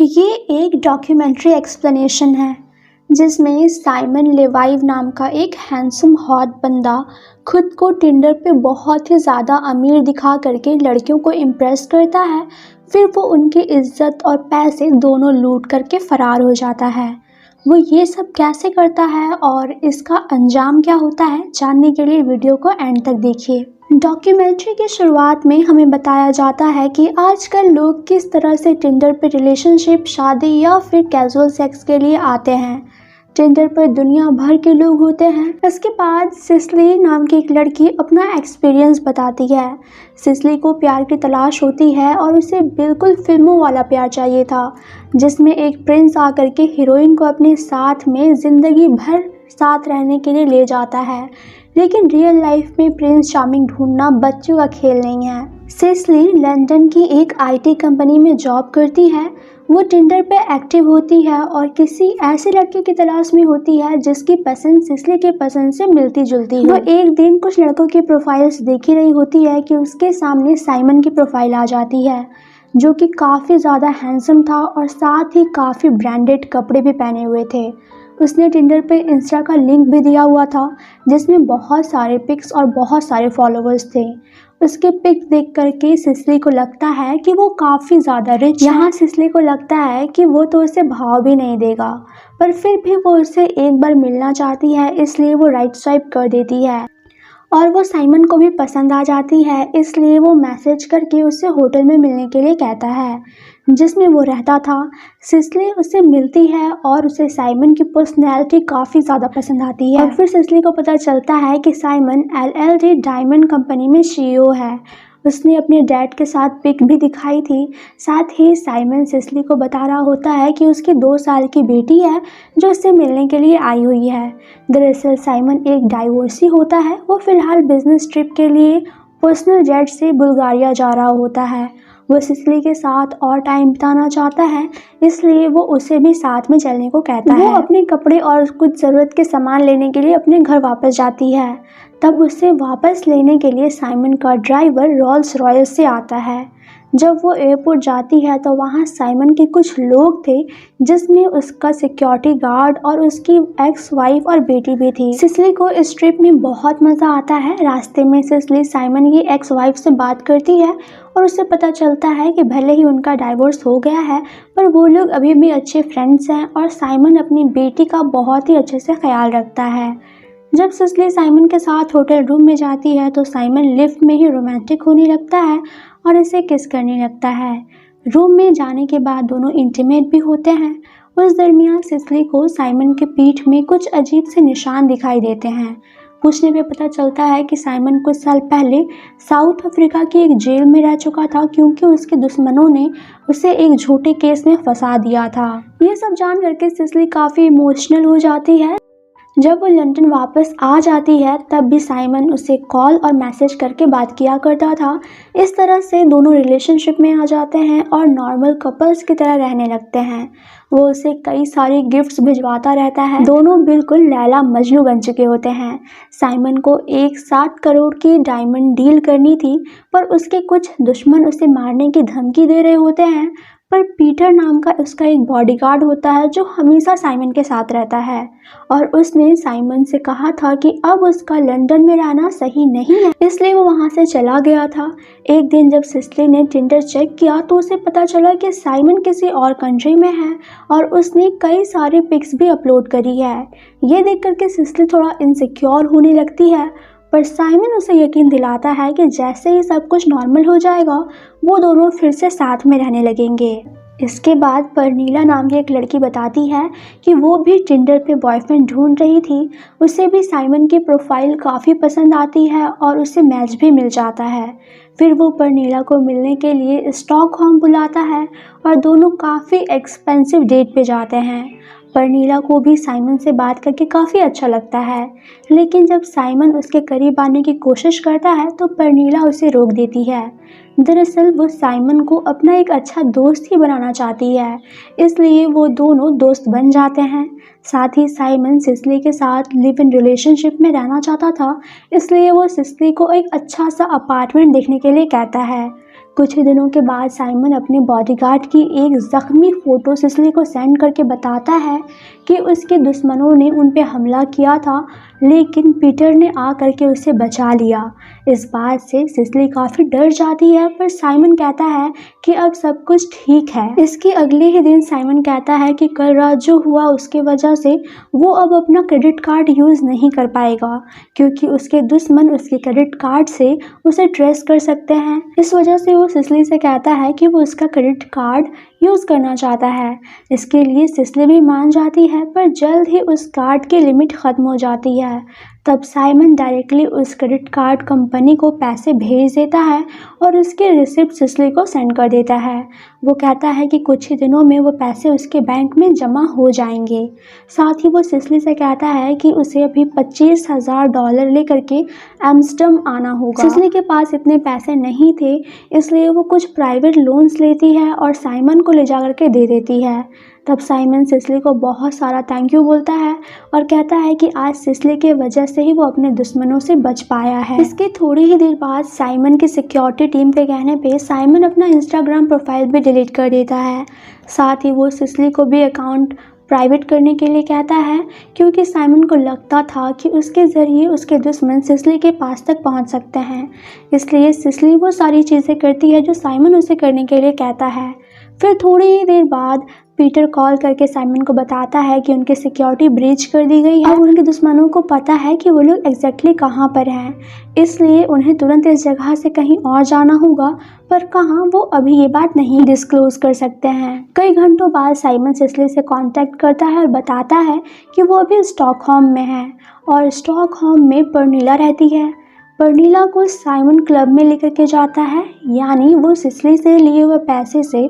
ये एक documentary explanation है जिसमें साइमन लेवाइव नाम का एक हैंडसम हॉट बंदा खुद को टिंडर पे बहुत ही ज़्यादा अमीर दिखा करके लड़कियों को इम्प्रेस करता है। फिर वो उनकी इज्जत और पैसे दोनों लूट करके फ़रार हो जाता है। वो ये सब कैसे करता है और इसका अंजाम क्या होता है, जानने के लिए वीडियो को एंड तक देखिए। डॉक्यूमेंट्री की शुरुआत में हमें बताया जाता है कि आजकल लोग किस तरह से टिंडर पर रिलेशनशिप, शादी या फिर कैजुअल सेक्स के लिए आते हैं। टिंडर पर दुनिया भर के लोग होते हैं। इसके बाद सिसली नाम की एक लड़की अपना एक्सपीरियंस बताती है। सिसली को प्यार की तलाश होती है और उसे बिल्कुल फिल्मों वाला प्यार चाहिए था, जिसमें एक प्रिंस आकर के हीरोइन को अपने साथ में ज़िंदगी भर साथ रहने के लिए ले जाता है। लेकिन रियल लाइफ में प्रिंस चार्मिंग ढूंढना बच्चों का खेल नहीं है। सिसली लंदन की एक आईटी कंपनी में जॉब करती है। वो टिंडर पे एक्टिव होती है और किसी ऐसे लड़के की तलाश में होती है जिसकी पसंद सिसली के पसंद से मिलती जुलती है। वो एक दिन कुछ लड़कों की प्रोफाइल्स देख ही रही होती है कि उसके सामने साइमन की प्रोफाइल आ जाती है, जो कि काफ़ी ज़्यादा हैंडसम था और साथ ही काफ़ी ब्रांडेड कपड़े भी पहने हुए थे। उसने टिंडर पे इंस्टा का लिंक भी दिया हुआ था जिसमें बहुत सारे पिक्स और बहुत सारे फॉलोअर्स थे। उसके पिक्स देख करके सिसली को लगता है कि वो काफ़ी ज़्यादा रिच है। यहाँ सिसली को लगता है कि वो तो उसे भाव भी नहीं देगा, पर फिर भी वो उससे एक बार मिलना चाहती है, इसलिए वो राइट स्वाइप कर देती है और वो साइमन को भी पसंद आ जाती है। इसलिए वो मैसेज करके उससे होटल में मिलने के लिए कहता है जिसमें वो रहता था। सिसली उससे मिलती है और उसे साइमन की पर्सनैलिटी काफ़ी ज़्यादा पसंद आती है। और फिर सिसली को पता चलता है कि साइमन LLD डायमंड कंपनी में CEO है। उसने अपने डैड के साथ पिक भी दिखाई थी। साथ ही साइमन सिसली को बता रहा होता है कि उसकी 2 साल की बेटी है जो उससे मिलने के लिए आई हुई है। दरअसल साइमन एक डाइवोर्सी होता है। वो फिलहाल बिजनेस ट्रिप के लिए पर्सनल जेट से बुल्गारिया जा रहा होता है। वो सिसली के साथ और टाइम बिताना चाहता है, इसलिए वो उसे भी साथ में चलने को कहता है। वो अपने कपड़े और कुछ ज़रूरत के सामान लेने के लिए अपने घर वापस जाती है। तब उसे वापस लेने के लिए साइमन का ड्राइवर रोल्स रॉयस से आता है। जब वो एयरपोर्ट जाती है तो वहाँ साइमन के कुछ लोग थे, जिसमें उसका सिक्योरिटी गार्ड और उसकी एक्स वाइफ और बेटी भी थी। सिसली को इस ट्रिप में बहुत मज़ा आता है। रास्ते में सिसली साइमन की एक्स वाइफ से बात करती है और उससे पता चलता है कि भले ही उनका डाइवोर्स हो गया है, पर वो लोग अभी भी अच्छे फ्रेंड्स हैं और साइमन अपनी बेटी का बहुत ही अच्छे से ख्याल रखता है। जब सिसली साइमन के साथ होटल रूम में जाती है तो साइमन लिफ्ट में ही रोमांटिक होने लगता है और इसे किस करने लगता है। रूम में जाने के बाद दोनों इंटीमेट भी होते हैं। उस दरमियान सिसली को साइमन के पीठ में कुछ अजीब से निशान दिखाई देते हैं। पूछने पे पता चलता है कि साइमन कुछ साल पहले साउथ अफ्रीका की एक जेल में रह चुका था, क्योंकि उसके दुश्मनों ने उसे एक झूठे केस में फंसा दिया था। ये सब जान करके सिसली काफ़ी इमोशनल हो जाती है। जब वो लंदन वापस आ जाती है तब भी साइमन उसे कॉल और मैसेज करके बात किया करता था। इस तरह से दोनों रिलेशनशिप में आ जाते हैं और नॉर्मल कपल्स की तरह रहने लगते हैं। वो उसे कई सारी गिफ्ट्स भिजवाता रहता है। दोनों बिल्कुल लैला मजनू बन चुके होते हैं। साइमन को एक 7 करोड़ की डायमंड डील करनी थी, पर उसके कुछ दुश्मन उसे मारने की धमकी दे रहे होते हैं। पर पीटर नाम का उसका एक बॉडीगार्ड होता है जो हमेशा साइमन के साथ रहता है और उसने साइमन से कहा था कि अब उसका लंदन में रहना सही नहीं है, इसलिए वो वहाँ से चला गया था। एक दिन जब सिसली ने टिंडर चेक किया तो उसे पता चला कि साइमन किसी और कंट्री में है और उसने कई सारे पिक्स भी अपलोड करी है। ये देख करके सिसली थोड़ा इनसिक्योर होने लगती है, पर साइमन उसे यकीन दिलाता है कि जैसे ही सब कुछ नॉर्मल हो जाएगा वो दोनों फिर से साथ में रहने लगेंगे। इसके बाद परनीला नाम की एक लड़की बताती है कि वो भी टिंडर पे बॉयफ्रेंड ढूंढ रही थी। उसे भी साइमन की प्रोफाइल काफ़ी पसंद आती है और उसे मैच भी मिल जाता है। फिर वो परनीला को मिलने के लिए स्टॉकहोम बुलाता है और दोनों काफ़ी एक्सपेंसिव डेट पे जाते हैं। परनीला को भी साइमन से बात करके काफ़ी अच्छा लगता है, लेकिन जब साइमन उसके करीब आने की कोशिश करता है तो परनीला उसे रोक देती है। दरअसल वो साइमन को अपना एक अच्छा दोस्त ही बनाना चाहती है, इसलिए वो दोनों दोस्त बन जाते हैं। साथ ही साइमन सिसली के साथ लिव इन रिलेशनशिप में रहना चाहता था, इसलिए वो सिसली को एक अच्छा सा अपार्टमेंट देखने के लिए कहता है। कुछ ही दिनों के बाद साइमन अपने बॉडीगार्ड की एक ज़ख्मी फ़ोटो सिसिली को सेंड करके बताता है कि उसके दुश्मनों ने उन पे हमला किया था, लेकिन पीटर ने आ करके उसे बचा लिया। इस बात से सिसिली काफ़ी डर जाती है, पर साइमन कहता है कि अब सब कुछ ठीक है। इसके अगले ही दिन साइमन कहता है कि कल रात जो हुआ उसके वजह से वो अब अपना क्रेडिट कार्ड यूज़ नहीं कर पाएगा, क्योंकि उसके दुश्मन उसके क्रेडिट कार्ड से उसे ट्रेस कर सकते हैं। इस वजह से वो सिसिली से कहता है कि वो उसका क्रेडिट कार्ड यूज़ करना चाहता है। इसके लिए सिसिली भी मान जाती है, पर जल्द ही उस कार्ड की लिमिट ख़त्म हो जाती है। तब साइमन डायरेक्टली उस क्रेडिट कार्ड कंपनी को पैसे भेज देता है और उसके रिसिप्ट सिसिली को सेंड कर देता है। वो कहता है कि कुछ ही दिनों में वो पैसे उसके बैंक में जमा हो जाएंगे। साथ ही वो सिसिली से कहता है कि उसे अभी $25,000 लेकर के एम्स्टर्डम आना होगा। सिसिली के पास इतने पैसे नहीं थे, इसलिए वो कुछ प्राइवेट लोन्स लेती है और साइमन को ले जा करके दे देती है। तब साइमन सिसिली को बहुत सारा थैंक यू बोलता है और कहता है कि आज सिसिली के वजह से ही वो अपने दुश्मनों से बच पाया है। इसके थोड़ी ही देर बाद साइमन की सिक्योरिटी टीम के कहने पे साइमन अपना इंस्टाग्राम प्रोफाइल भी डिलीट कर देता है। साथ ही वो सिसिली को भी अकाउंट प्राइवेट करने के लिए कहता है, क्योंकि साइमन को लगता था कि उसके ज़रिए उसके दुश्मन सिसिली के पास तक पहुंच सकते हैं। इसलिए सिसिली वो सारी चीज़ें करती है जो साइमन उसे करने के लिए कहता है। फिर थोड़ी ही देर बाद पीटर कॉल करके साइमन को बताता है कि उनकी सिक्योरिटी ब्रीच कर दी गई है। अब उनके दुश्मनों को पता है कि वो लोग एग्जैक्टली कहाँ पर हैं, इसलिए उन्हें तुरंत इस जगह से कहीं और जाना होगा, पर कहाँ वो अभी ये बात नहीं डिस्क्लोज कर सकते हैं। कई घंटों बाद साइमन सिसिली से कांटेक्ट करता है और बताता है कि वो अभी स्टॉकहोम में है और स्टॉकहोम में पर्नीला रहती है। पर्नीला को साइमन क्लब में लेकर के जाता है, यानी वो सिसिली से लिए हुए पैसे से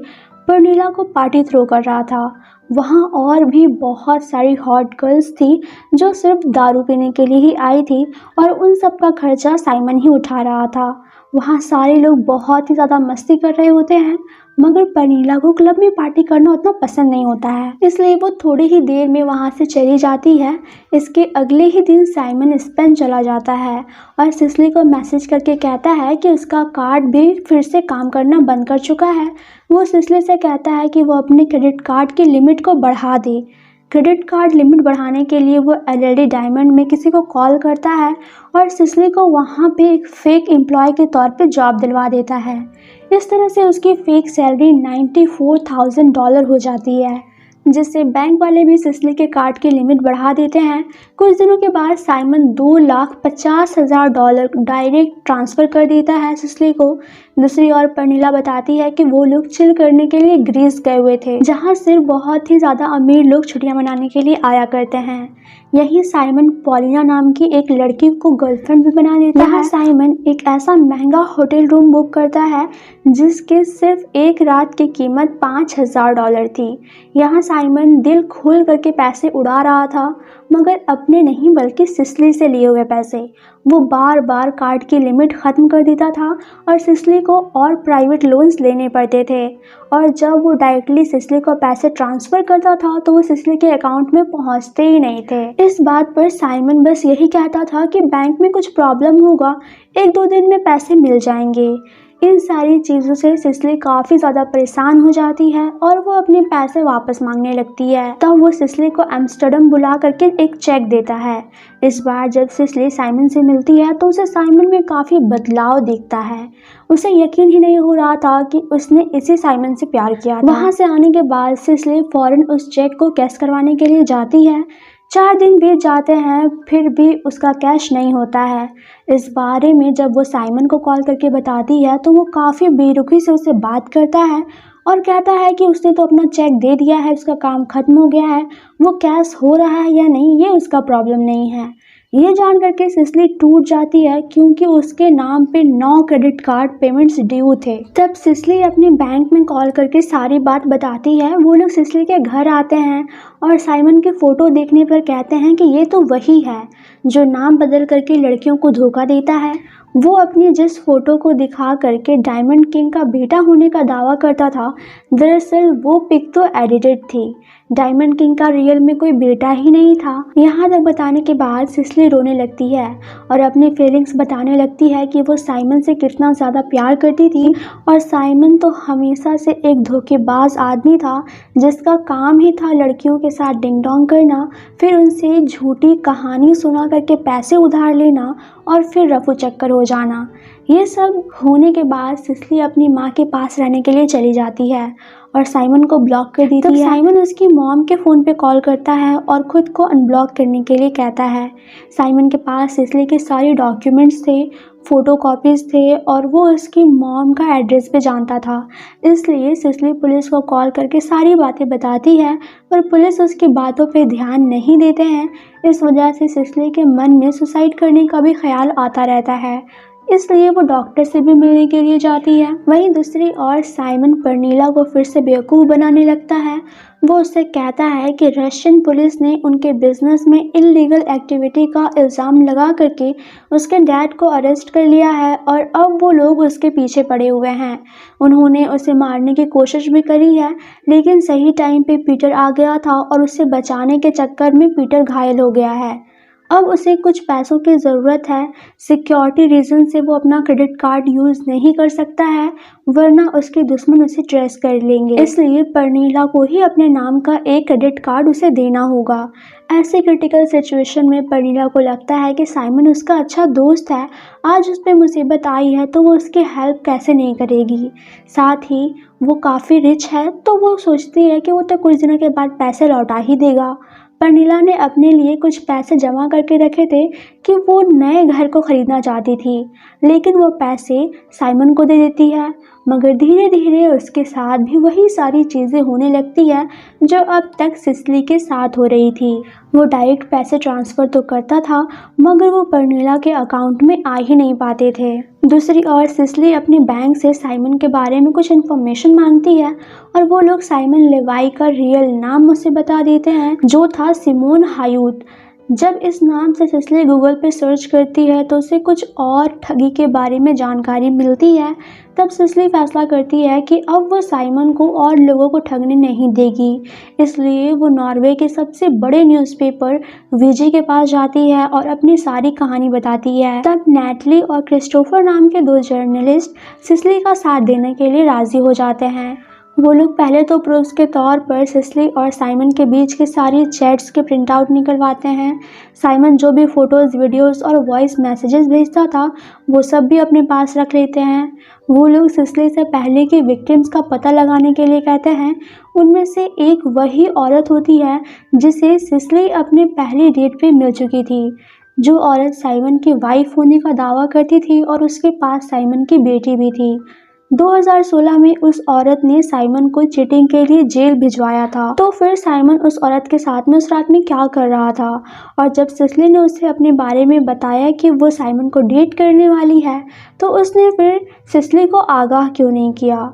पर्नीला को पार्टी थ्रो कर रहा था। वहाँ और भी बहुत सारी हॉट गर्ल्स थी जो सिर्फ दारू पीने के लिए ही आई थी और उन सब का खर्चा साइमन ही उठा रहा था। वहाँ सारे लोग बहुत ही ज़्यादा मस्ती कर रहे होते हैं, मगर पर्नीला को क्लब में पार्टी करना उतना पसंद नहीं होता है, इसलिए वो थोड़ी ही देर में वहाँ से चली जाती है। इसके अगले ही दिन साइमन स्पेन चला जाता है और सिसिली को मैसेज करके कहता है कि उसका कार्ड भी फिर से काम करना बंद कर चुका है। वो सिसिली से कहता है कि वो अपने क्रेडिट कार्ड की लिमिट को बढ़ा दे। क्रेडिट कार्ड लिमिट बढ़ाने के लिए वो LLD डायमंड में किसी को कॉल करता है और सिसिली को वहाँ पे एक फेक एम्प्लॉय के तौर पे जॉब दिलवा देता है। इस तरह से उसकी फेक सैलरी $94,000 हो जाती है, जिससे बैंक वाले भी सिसिली के कार्ड की लिमिट बढ़ा देते हैं। कुछ दिनों के बाद साइमन $2,50,000 डायरेक्ट ट्रांसफ़र कर देता है सिसिली को। दूसरी ओर पर्नीला बताती है कि वो लोग चिल करने के लिए ग्रीस गए हुए थे, जहाँ सिर्फ बहुत ही ज़्यादा अमीर लोग छुट्टियाँ मनाने के लिए आया करते हैं। यही साइमन पॉलिना नाम की एक लड़की को गर्लफ्रेंड भी बना लेता है। साइमन एक ऐसा महंगा होटल रूम बुक करता है जिसके सिर्फ एक रात की कीमत $5,000 थी। यहाँ साइमन दिल खोल करके पैसे उड़ा रहा था, मगर अपने नहीं बल्कि सिसिली से लिए हुए पैसे। वो बार बार कार्ड की लिमिट ख़त्म कर देता था और सिसिली को और प्राइवेट लोन्स लेने पड़ते थे, और जब वो डायरेक्टली सिसिली को पैसे ट्रांसफ़र करता था तो वो सिसिली के अकाउंट में पहुंचते ही नहीं थे। इस बात पर साइमन बस यही कहता था कि बैंक में कुछ प्रॉब्लम होगा, 1-2 दिन में पैसे मिल जाएंगे। इन सारी चीज़ों से सिसिली काफ़ी ज़्यादा परेशान हो जाती है और वो अपने पैसे वापस मांगने लगती है। तब वो सिसिली को एम्स्टर्डम बुला करके एक चेक देता है। इस बार जब सिसिली साइमन से मिलती है तो उसे साइमन में काफ़ी बदलाव दिखता है। उसे यकीन ही नहीं हो रहा था कि उसने इसी साइमन से प्यार किया था। वहाँ से आने के बाद सिसिली फ़ौरन उस चेक को कैश करवाने के लिए जाती है। 4 दिन बीत जाते हैं, फिर भी उसका कैश नहीं होता है। इस बारे में जब वो साइमन को कॉल करके बताती है तो वो काफ़ी बेरुखी से उससे बात करता है और कहता है कि उसने तो अपना चेक दे दिया है, उसका काम ख़त्म हो गया है, वो कैश हो रहा है या नहीं ये उसका प्रॉब्लम नहीं है। ये जान करके सिसिली टूट जाती है, क्योंकि उसके नाम पे 9 क्रेडिट कार्ड पेमेंट्स ड्यू थे। तब सिसिली अपने बैंक में कॉल करके सारी बात बताती है। वो लोग सिसिली के घर आते हैं और साइमन के फ़ोटो देखने पर कहते हैं कि ये तो वही है जो नाम बदल करके लड़कियों को धोखा देता है। वो अपनी जिस फोटो को दिखा करके डायमंड किंग का बेटा होने का दावा करता था, दरअसल वो पिक तो एडिटेड थी। डायमंड किंग का रियल में कोई बेटा ही नहीं था। यहाँ तक बताने के बाद सिसली रोने लगती है और अपनी फीलिंग्स बताने लगती है कि वो साइमन से कितना ज़्यादा प्यार करती थी और साइमन तो हमेशा से एक धोखेबाज आदमी था जिसका काम ही था लड़कियों के साथ डिंग डोंग करना, फिर उनसे झूठी कहानी सुना करके पैसे उधार लेना और फिर रफू चक्कर हो जाना। ये सब होने के बाद सिसली अपनी माँ के पास रहने के लिए चली जाती है और साइमन को ब्लॉक कर देती है। साइमन उसकी मॉम के फ़ोन पे कॉल करता है और ख़ुद को अनब्लॉक करने के लिए कहता है। साइमन के पास सिसली के सारे डॉक्यूमेंट्स थे, फ़ोटो कॉपीज़ थे और वो उसकी मॉम का एड्रेस भी जानता था। इसलिए सिसली पुलिस को कॉल करके सारी बातें बताती है, पर पुलिस उसकी बातों पे ध्यान नहीं देते हैं। इस वजह से सिसली के मन में सुसाइड करने का भी ख्याल आता रहता है, इसलिए वो डॉक्टर से भी मिलने के लिए जाती है। वहीं दूसरी ओर साइमन पर्नीला को फिर से बेवकूफ़ बनाने लगता है। वो उससे कहता है कि रशियन पुलिस ने उनके बिजनेस में इल्लीगल एक्टिविटी का इल्ज़ाम लगा करके उसके डैड को अरेस्ट कर लिया है और अब वो लोग उसके पीछे पड़े हुए हैं। उन्होंने उसे मारने की कोशिश भी करी है, लेकिन सही टाइम पे पीटर आ गया था और उसे बचाने के चक्कर में पीटर घायल हो गया है। अब उसे कुछ पैसों की ज़रूरत है। सिक्योरिटी रीज़न से वो अपना क्रेडिट कार्ड यूज़ नहीं कर सकता है, वरना उसके दुश्मन उसे ट्रेस कर लेंगे। इसलिए पर्नीला को ही अपने नाम का एक क्रेडिट कार्ड उसे देना होगा। ऐसे क्रिटिकल सिचुएशन में पर्नीला को लगता है कि साइमन उसका अच्छा दोस्त है, आज उस पर मुसीबत आई है तो वो उसकी हेल्प कैसे नहीं करेगी। साथ ही वो काफ़ी रिच है, तो वो सोचती है कि वो तो कुछ दिनों के बाद पैसे लौटा ही देगा। पर्नीला ने अपने लिए कुछ पैसे जमा करके रखे थे कि वो नए घर को ख़रीदना चाहती थी, लेकिन वो पैसे साइमन को दे देती है। मगर धीरे धीरे उसके साथ भी वही सारी चीज़ें होने लगती है जो अब तक सिसली के साथ हो रही थी। वो डायरेक्ट पैसे ट्रांसफ़र तो करता था, मगर वो पर्नीला के अकाउंट में आ ही नहीं पाते थे। दूसरी ओर सिसली अपने बैंक से साइमन के बारे में कुछ इन्फॉर्मेशन मांगती है और वो लोग साइमन लेवाई का रियल नाम उसे बता देते हैं, जो था सिमोन हायूत। जब इस नाम से सिसली गूगल पे सर्च करती है तो उसे कुछ और ठगी के बारे में जानकारी मिलती है। तब सिसली फैसला करती है कि अब वो साइमन को और लोगों को ठगने नहीं देगी, इसलिए वो नॉर्वे के सबसे बड़े न्यूज़पेपर वीजे के पास जाती है और अपनी सारी कहानी बताती है। तब नैटली और क्रिस्टोफर नाम के दो जर्नलिस्ट सिसली का साथ देने के लिए राज़ी हो जाते हैं। वो लोग पहले तो प्रूफ्स के तौर पर सिसली और साइमन के बीच के सारी चैट्स के प्रिंट आउट निकलवाते हैं। साइमन जो भी फ़ोटोज़, वीडियोस और वॉइस मैसेजेस भेजता था वो सब भी अपने पास रख लेते हैं। वो लोग सिसली से पहले की विक्टिम्स का पता लगाने के लिए कहते हैं। उनमें से एक वही औरत होती है जिसे सिसली अपने पहली डेट पे मिल चुकी थी, जो औरत साइमन की वाइफ होने का दावा करती थी और उसके पास साइमन की बेटी भी थी। 2016 में उस औरत ने साइमन को चीटिंग के लिए जेल भिजवाया था। तो फिर साइमन उस औरत के साथ में उस रात में क्या कर रहा था, और जब सिसली ने उसे अपने बारे में बताया कि वो साइमन को डेट करने वाली है, तो उसने फिर सिसली को आगाह क्यों नहीं किया।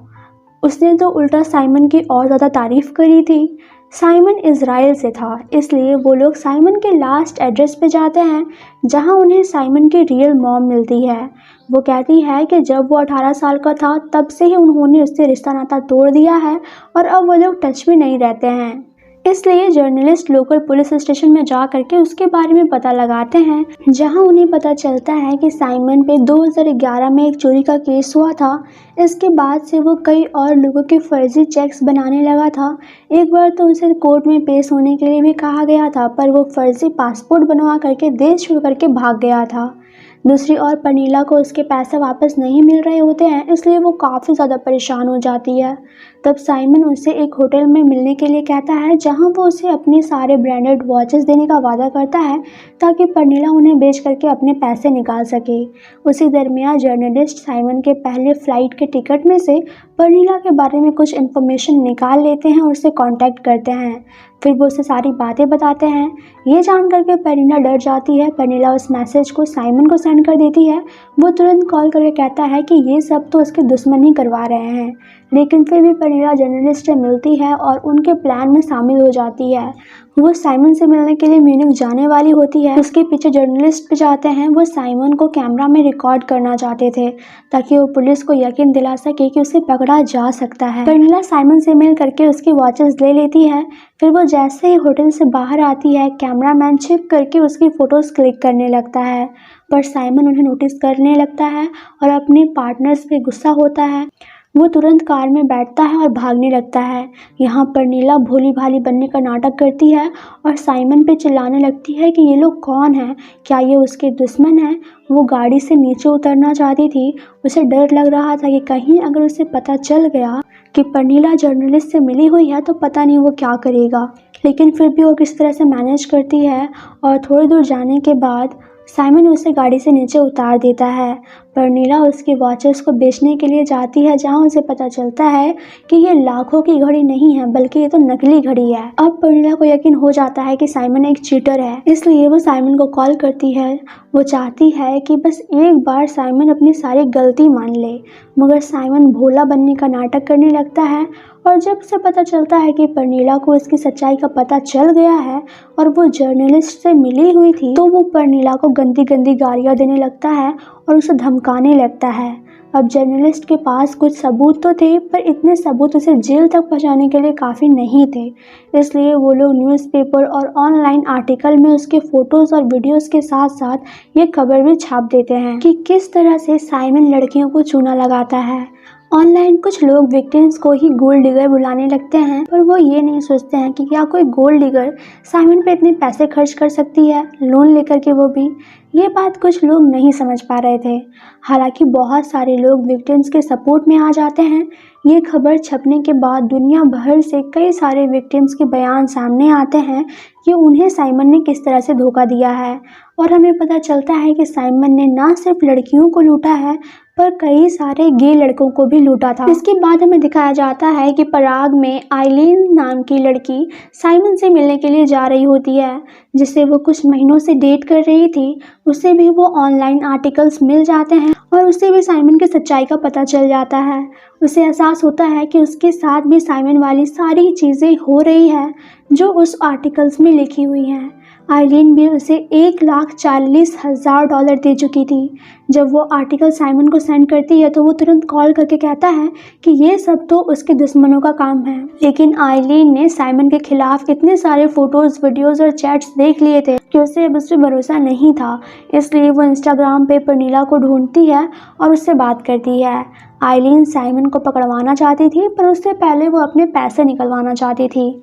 उसने तो उल्टा साइमन की और ज़्यादा तारीफ़ करी थी। साइमन इज़राइल से था, इसलिए वो लोग साइमन के लास्ट एड्रेस पे जाते हैं जहां उन्हें साइमन की रियल मॉम मिलती है। वो कहती है कि जब वो 18 साल का था तब से ही उन्होंने उससे रिश्ता नाता तोड़ दिया है और अब वो लोग टच में नहीं रहते हैं। इसलिए जर्नलिस्ट लोकल पुलिस स्टेशन में जा करके उसके बारे में पता लगाते हैं, जहां उन्हें पता चलता है कि साइमन पे 2011 में एक चोरी का केस हुआ था। इसके बाद से वो कई और लोगों के फर्जी चेक्स बनाने लगा था। एक बार तो उसे कोर्ट में पेश होने के लिए भी कहा गया था, पर वो फर्जी पासपोर्ट बनवा करके देश छोड़ करके भाग गया था। दूसरी ओर पर्नीला को उसके पैसे वापस नहीं मिल रहे होते हैं, इसलिए वो काफ़ी ज़्यादा परेशान हो जाती है। तब साइमन उसे एक होटल में मिलने के लिए कहता है, जहां वो उसे अपने सारे ब्रांडेड वॉचेस देने का वादा करता है ताकि पर्नीला उन्हें बेच करके अपने पैसे निकाल सके। उसी दरमियान जर्नलिस्ट साइमन के पहले फ़्लाइट के टिकट में से पर्नीला के बारे में कुछ इन्फॉर्मेशन निकाल लेते हैं और उसे कांटेक्ट करते हैं। फिर वो उसे सारी बातें बताते हैं। ये जान करके पर्नीला डर जाती है। पर्नीला उस मैसेज को साइमन को सेंड कर देती है। वो तुरंत कॉल करके कहता है कि ये सब तो उसके दुश्मन ही करवा रहे हैं। लेकिन फिर भी पर्नीला जर्नलिस्ट से मिलती है और उनके प्लान में शामिल हो जाती है। वो साइमन से मिलने के लिए म्यूनिख जाने वाली होती है। उसके पीछे जर्नलिस्ट भी जाते हैं। वो साइमन को कैमरा में रिकॉर्ड करना चाहते थे ताकि वो पुलिस को यकीन दिला सके कि उसे पकड़ा जा सकता है। पर्नीला साइमन से मिल करके उसकी वॉचेस ले लेती है। फिर वो जैसे ही होटल से बाहर आती है, कैमरामैन छिप करके उसकी फोटोज क्लिक करने लगता है, पर साइमन उन्हें नोटिस करने लगता है और अपने पार्टनर्स पे गुस्सा होता है। वो तुरंत कार में बैठता है और भागने लगता है। यहाँ पर्नीला भोली भाली बनने का नाटक करती है और साइमन पे चिल्लाने लगती है कि ये लोग कौन हैं, क्या ये उसके दुश्मन हैं। वो गाड़ी से नीचे उतरना चाहती थी। उसे डर लग रहा था कि कहीं अगर उसे पता चल गया कि पर्नीला जर्नलिस्ट से मिली हुई है तो पता नहीं वो क्या करेगा। लेकिन फिर भी वो किस तरह से मैनेज करती है और थोड़ी दूर जाने के बाद साइमन उसे गाड़ी से नीचे उतार देता है। पर्नीला उसकी वॉचेस को बेचने के लिए जाती है, जहां उसे पता चलता है कि ये लाखों की घड़ी नहीं है बल्कि ये तो नकली घड़ी है। अब पर्नीला को यकीन हो जाता है कि साइमन एक चीटर है, इसलिए वो साइमन को कॉल करती है। वो चाहती है कि बस एक बार साइमन अपनी सारी गलती मान ले, मगर साइमन भोला बनने का नाटक करने लगता है। और जब उसे पता चलता है कि पर्नीला को इसकी सच्चाई का पता चल गया है और वो जर्नलिस्ट से मिली हुई थी, तो वो पर्नीला को गंदी गंदी गालियां देने लगता है और उसे धमकाने लगता है। अब जर्नलिस्ट के पास कुछ सबूत तो थे, पर इतने सबूत उसे जेल तक पहुंचाने के लिए काफ़ी नहीं थे। इसलिए वो लोग न्यूज़पेपर और ऑनलाइन आर्टिकल में उसके फ़ोटोज़ और वीडियोज़ के साथ साथ ये खबर भी छाप देते हैं कि किस तरह से साइमन लड़कियों को चूना लगाता है। ऑनलाइन कुछ लोग विक्टिम्स को ही गोल्ड डिगर बुलाने लगते हैं, पर वो ये नहीं सोचते हैं कि क्या कोई गोल्ड डिगर साइमन पे इतने पैसे खर्च कर सकती है, लोन लेकर के वो भी। ये बात कुछ लोग नहीं समझ पा रहे थे। हालांकि बहुत सारे लोग विक्टिम्स के सपोर्ट में आ जाते हैं। ये खबर छपने के बाद दुनिया भर से कई सारे विक्टिम्स के बयान सामने आते हैं कि उन्हें साइमन ने किस तरह से धोखा दिया है। और हमें पता चलता है कि साइमन ने ना सिर्फ लड़कियों को लूटा है, पर कई सारे गे लड़कों को भी लूटा था। इसके बाद हमें दिखाया जाता है कि पराग में आइलीन नाम की लड़की साइमन से मिलने के लिए जा रही होती है, जिसे वो कुछ महीनों से डेट कर रही थी। उसे भी वो ऑनलाइन आर्टिकल्स मिल जाते हैं और उसे भी साइमन की सच्चाई का पता चल जाता है। उसे एहसास होता है कि उसके साथ भी साइमन वाली सारी चीज़ें हो रही है जो उस आर्टिकल्स में लिखी हुई हैं। आइलीन भी उसे $1,40,000 दे चुकी थी। जब वो आर्टिकल साइमन को सेंड करती है तो वो तुरंत कॉल करके कहता है कि ये सब तो उसके दुश्मनों का काम है। लेकिन आइलीन ने साइमन के खिलाफ इतने सारे फोटोज़, वीडियोज़ और चैट्स देख लिए थे कि उसे अब उस पर भरोसा नहीं था। इसलिए वो इंस्टाग्राम पे पर्नीला को ढूंढती है और उससे बात करती है। आइलीन साइमन को पकड़वाना चाहती थी, पर उससे पहले वो अपने पैसे निकलवाना चाहती थी।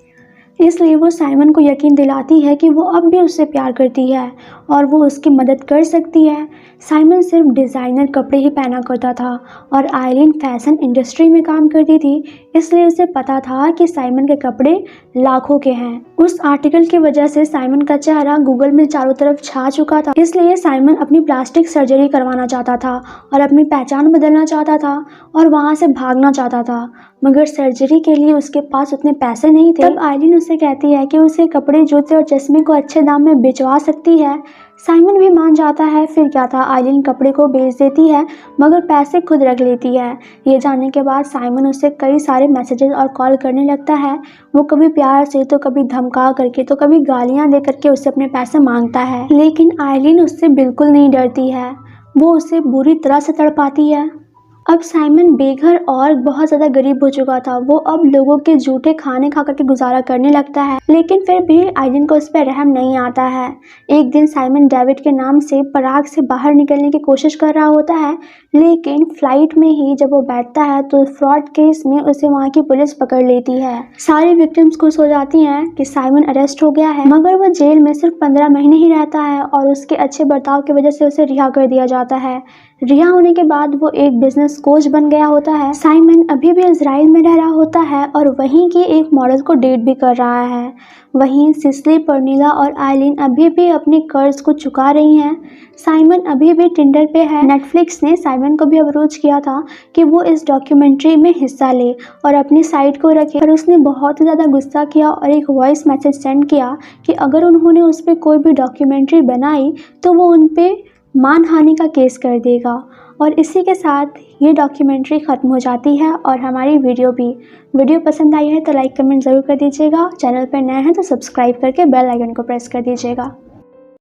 इसलिए वो साइमन को यकीन दिलाती है कि वो अब भी उससे प्यार करती है और वो उसकी मदद कर सकती है। साइमन सिर्फ डिज़ाइनर कपड़े ही पहना करता था और आइलीन फैशन इंडस्ट्री में काम करती थी, इसलिए उसे पता था कि साइमन के कपड़े लाखों के हैं। उस आर्टिकल की वजह से साइमन का चेहरा गूगल में चारों तरफ छा चुका था, इसलिए साइमन अपनी प्लास्टिक सर्जरी करवाना चाहता था और अपनी पहचान बदलना चाहता था और वहाँ से भागना चाहता था, मगर सर्जरी के लिए उसके पास उतने पैसे नहीं थे। तब आइलीन उसे कहती है कि उसे कपड़े, जूते और चश्मे को अच्छे दाम में बेचवा सकती है। साइमन भी मान जाता है। फिर क्या था, आइलीन कपड़े को बेच देती है मगर पैसे खुद रख लेती है। ये जानने के बाद साइमन उससे कई सारे मैसेजेस और कॉल करने लगता है। वो कभी प्यार से, तो कभी धमका करके, तो कभी गालियां दे करके उससे अपने पैसे मांगता है। लेकिन आइलीन उससे बिल्कुल नहीं डरती है। वो उसे बुरी तरह से तड़पाती है। अब साइमन बेघर और बहुत ज़्यादा गरीब हो चुका था। वो अब लोगों के जूठे खाने खा करके गुजारा करने लगता है, लेकिन फिर भी आइलीन को उस पर रहम नहीं आता है। एक दिन साइमन डेविड के नाम से पराग से बाहर निकलने की कोशिश कर रहा होता है, लेकिन फ्लाइट में ही जब वो बैठता है तो फ्रॉड केस में उसे वहाँ की पुलिस पकड़ लेती है। सारी विक्टिम्स खुश हो जाती हैं कि साइमन अरेस्ट हो गया है, मगर वो जेल में सिर्फ 15 महीने ही रहता है और उसके अच्छे बर्ताव की वजह से उसे रिहा कर दिया जाता है। रिहा होने के बाद वो एक बिजनेस कोच बन गया होता है। साइमन अभी भी इजराइल में रह रहा होता है और वहीं की एक मॉडल को डेट भी कर रहा है। वहीं सिसिली, पर्नीला और आइलीन अभी भी अपने कर्ज को चुका रही हैं। साइमन अभी भी टिंडर पे है। नेटफ्लिक्स ने साइमन को भी अप्रोच किया था कि वो इस डॉक्यूमेंट्री में हिस्सा ले और अपनी साइट को रखे, पर उसने बहुत ही ज़्यादा गुस्सा किया और एक वॉइस मैसेज सेंड किया कि अगर उन्होंने उस पर कोई भी डॉक्यूमेंट्री बनाई तो वो उन पर मानहानि का केस कर देगा। और इसी के साथ ये डॉक्यूमेंट्री ख़त्म हो जाती है और हमारी वीडियो भी। वीडियो पसंद आई है तो लाइक कमेंट ज़रूर कर दीजिएगा। चैनल पर नए हैं तो सब्सक्राइब करके बेल आइकन को प्रेस कर दीजिएगा।